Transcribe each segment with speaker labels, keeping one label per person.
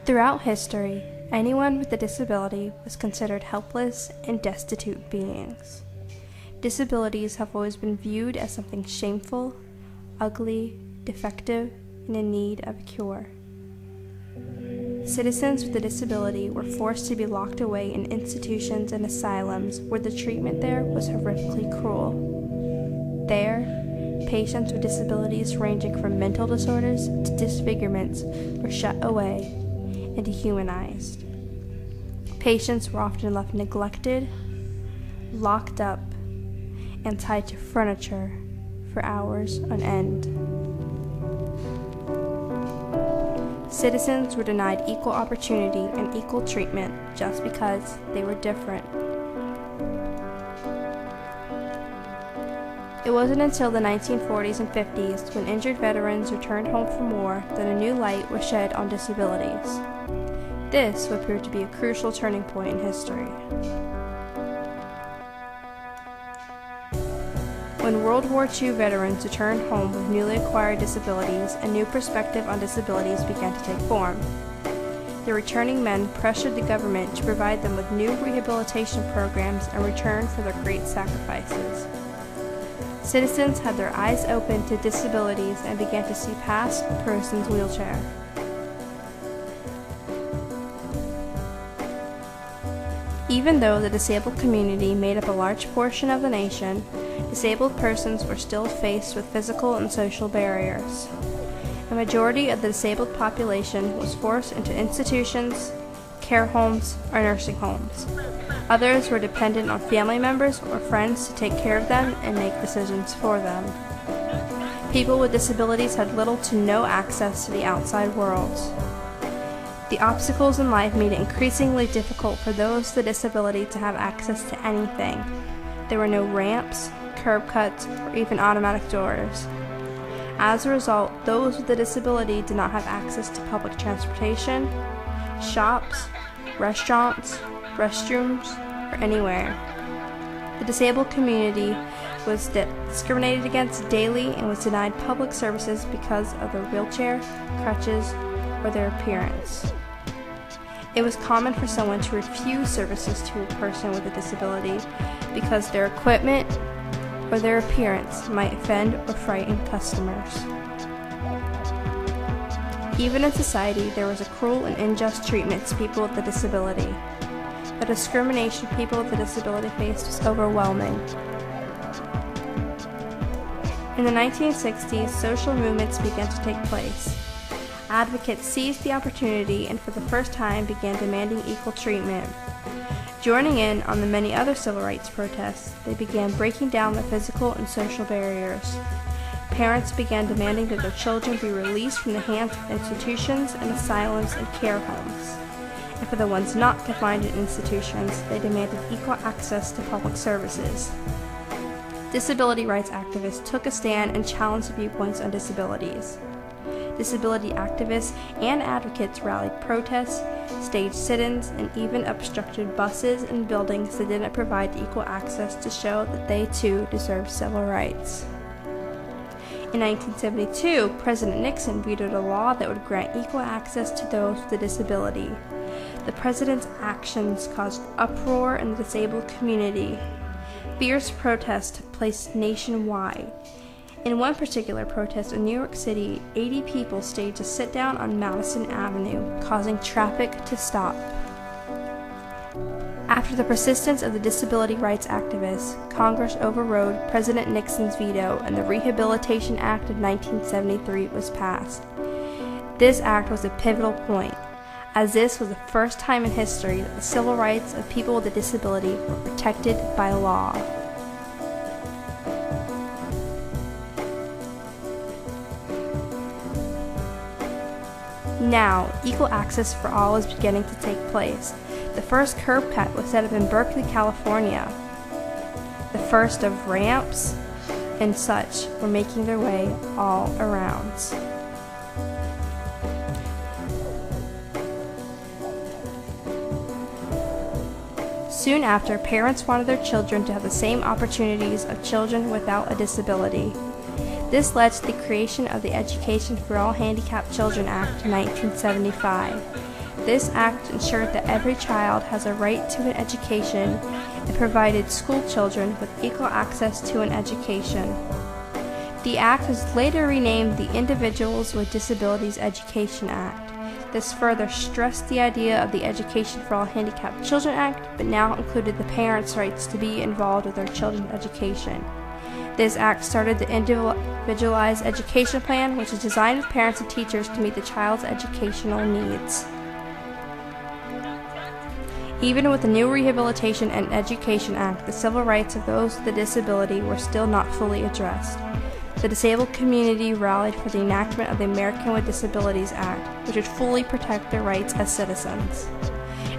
Speaker 1: Throughout history, anyone with a disability was considered helpless and destitute beings. Disabilities have always been viewed as something shameful, ugly, defective, and in need of a cure. Citizens with a disability were forced to be locked away in institutions and asylums where the treatment there was horrifically cruel. There, patients with disabilities ranging from mental disorders to disfigurements were shut away and dehumanized. Patients were often left neglected, locked up, and tied to furniture for hours on end. Citizens were denied equal opportunity and equal treatment just because they were different. It wasn't until the 1940s and 50s, when injured veterans returned home from war, that a new light was shed on disabilities. This would prove to be a crucial turning point in history. When World War II veterans returned home with newly acquired disabilities, a new perspective on disabilities began to take form. The returning men pressured the government to provide them with new rehabilitation programs in return for their great sacrifices. Citizens had their eyes open to disabilities and began to see past a person's wheelchair. Even though the disabled community made up a large portion of the nation, disabled persons were still faced with physical and social barriers. A majority of the disabled population was forced into institutions, care homes, or nursing homes. Others were dependent on family members or friends to take care of them and make decisions for them. People with disabilities had little to no access to the outside world. The obstacles in life made it increasingly difficult for those with a disability to have access to anything. There were no ramps, curb cuts, or even automatic doors. As a result, those with a disability did not have access to public transportation, shops, restaurants, restrooms, or anywhere. The disabled community was discriminated against daily and was denied public services because of their wheelchair, crutches, or their appearance. It was common for someone to refuse services to a person with a disability because their equipment or their appearance might offend or frighten customers. Even in society, there was a cruel and unjust treatment to people with a disability. The discrimination people with a disability faced was overwhelming. In the 1960s, social movements began to take place. Advocates seized the opportunity and for the first time began demanding equal treatment. Joining in on the many other civil rights protests, they began breaking down the physical and social barriers. Parents began demanding that their children be released from the hands of institutions and asylums and care homes. And for the ones not confined in institutions, they demanded equal access to public services. Disability rights activists took a stand and challenged viewpoints on disabilities. Disability activists and advocates rallied protests, staged sit-ins, and even obstructed buses and buildings that didn't provide equal access to show that they too deserved civil rights. In 1972, President Nixon vetoed a law that would grant equal access to those with a disability. The president's actions caused uproar in the disabled community. Fierce protests took place nationwide. In one particular protest in New York City, 80 people staged a sit-down on Madison Avenue, causing traffic to stop. After the persistence of the disability rights activists, Congress overrode President Nixon's veto and the Rehabilitation Act of 1973 was passed. This act was a pivotal point, as this was the first time in history that the civil rights of people with a disability were protected by law. Now, equal access for all is beginning to take place. The first curb cut was set up in Berkeley, California. The first of ramps and such were making their way all around. Soon after, parents wanted their children to have the same opportunities of children without a disability. This led to the creation of the Education for All Handicapped Children Act of 1975. This act ensured that every child has a right to an education and provided school children with equal access to an education. The act was later renamed the Individuals with Disabilities Education Act. This further stressed the idea of the Education for All Handicapped Children Act, but now included the parents' rights to be involved with their children's education. This act started the Individualized Education Plan, which is designed with parents and teachers to meet the child's educational needs. Even with the new Rehabilitation and Education Act, the civil rights of those with a disability were still not fully addressed. The disabled community rallied for the enactment of the Americans with Disabilities Act, which would fully protect their rights as citizens.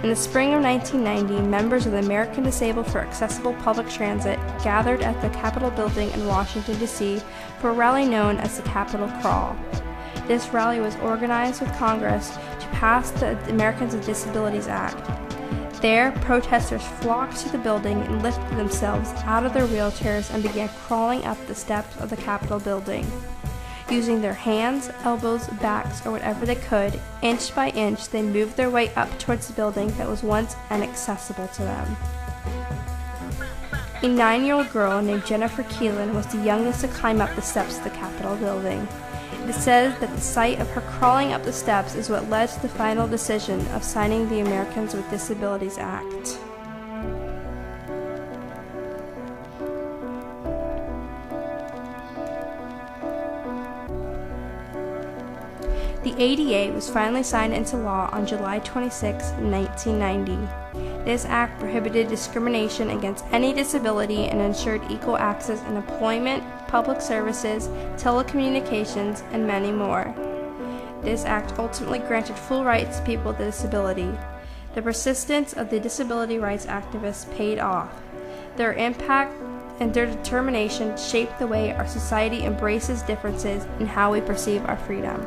Speaker 1: In the spring of 1990, members of the American Disabled for Accessible Public Transit gathered at the Capitol building in Washington, D.C. for a rally known as the Capitol Crawl. This rally was organized with Congress to pass the Americans with Disabilities Act. There, protesters flocked to the building and lifted themselves out of their wheelchairs and began crawling up the steps of the Capitol building. Using their hands, elbows, backs, or whatever they could, inch by inch, they moved their way up towards the building that was once inaccessible to them. A 9-year-old girl named Jennifer Keelan was the youngest to climb up the steps of the Capitol building. It is said that the sight of her crawling up the steps is what led to the final decision of signing the Americans with Disabilities Act. The ADA was finally signed into law on July 26, 1990. This act prohibited discrimination against any disability and ensured equal access in employment, public services, telecommunications, and many more. This act ultimately granted full rights to people with a disability. The persistence of the disability rights activists paid off. Their impact and their determination shaped the way our society embraces differences and how we perceive our freedom.